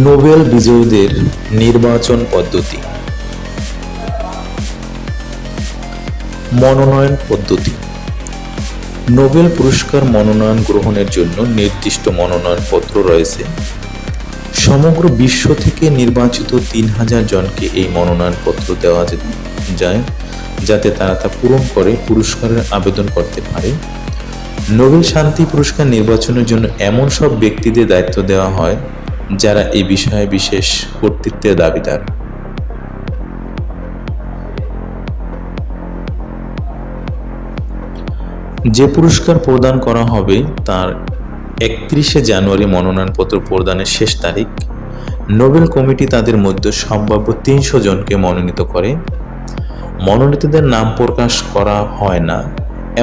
Nobel বিজয়ীদের নির্বাচন পদ্ধতি। মনোনয়ন পদ্ধতি। নোবেল পুরস্কার মনোনয়ন গ্রহণের জন্য নির্দিষ্ট মনোনয়নপত্র রয়েছে। সমগ্র বিশ্ব থেকে নির্বাচিত ৩,০০০ জনকে এই মনোনয়নপত্র দেওয়া যায়, যাতে তারা তা পূরণ করে পুরস্কারের আবেদন করতে পারে। নোবেল শান্তি পুরস্কার নির্বাচনের জন্য এমন সব ব্যক্তিদের দায়িত্ব দেওয়া হয় যারা এই বিষয়ে বিশেষ কর্তৃত্বের দাবিদার। যে পুরস্কার প্রদান করা হবে তার ৩১শে জানুয়ারি মনোনয়নপত্র প্রদানের শেষ তারিখ। নোবেল কমিটি তাদের মধ্যে সম্ভাব্য ৩০০ জনকে মনোনীত করে। মনোনীতদের নাম প্রকাশ করা হয় না,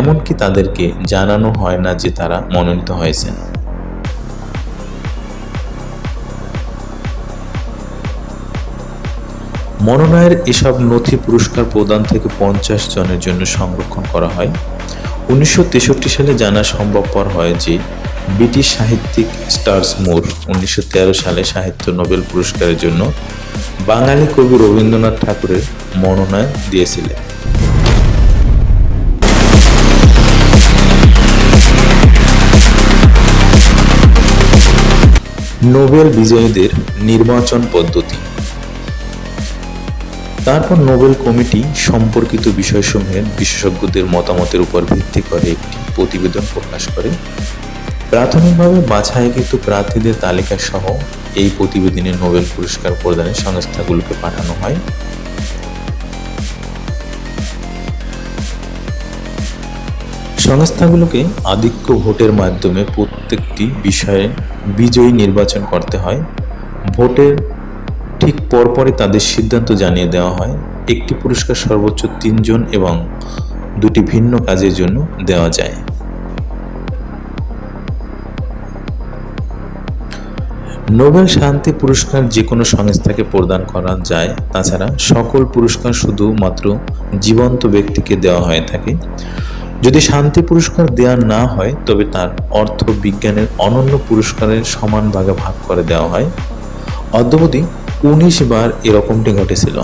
এমনকি তাদেরকে জানানো হয় না যে তারা মনোনীত হয়েছেন। মনোনয়নের এসব নথি পুরস্কার প্রদান থেকে ৫০ জনের জন্য সংরক্ষণ করা হয়। ১৯৬৩ সালে জানা সম্ভবপর হয় যে ব্রিটিশ সাহিত্যিক স্টার্সমোর ১৯১৩ সালে সাহিত্য নোবেল পুরস্কারের জন্য বাঙালি কবি রবীন্দ্রনাথ ঠাকুরের মনোনয়ন দিয়েছিলেন। নোবেল বিজয়ীদের নির্বাচন পদ্ধতি। তারপর নোবেল কমিটি সম্পর্কিত বিষয়সমূহের বিশেষজ্ঞদের মতামতের উপর ভিত্তি করে একটি প্রতিবেদন প্রকাশ করে। প্রাথমিকভাবে বাছাইকৃত প্রার্থীদের তালিকা সহ এই প্রতিবেদনে নোবেল পুরস্কার প্রদানের সংস্থাগুলোকে পাঠানো হয়। সংস্থাগুলোকে আধিক্য ভোটের মাধ্যমে প্রত্যেকটি বিষয়ে বিজয়ী নির্বাচন করতে হয়। ভোটের ঠিক পরপরই তাদের সিদ্ধান্ত জানিয়ে দেওয়া হয়। একটি পুরস্কার সর্বোচ্চ ৩ জন এবং ২টি ভিন্ন কাজের জন্য দেওয়া যায়। নোবেল শান্তি পুরস্কার যে কোনো সংস্থাকে প্রদান করা যায়। তাছাড়া সকল পুরস্কার শুধুমাত্র জীবন্ত ব্যক্তিকে দেওয়া হয়ে থাকে। যদি শান্তি পুরস্কার দেওয়া না হয় তবে তার অর্থ বিজ্ঞানের অনন্য পুরস্কারের সমান ভাগে ভাগ করে দেওয়া হয়। অদ্যাবধি ১৯ বার এরকমটি ঘটেছিল।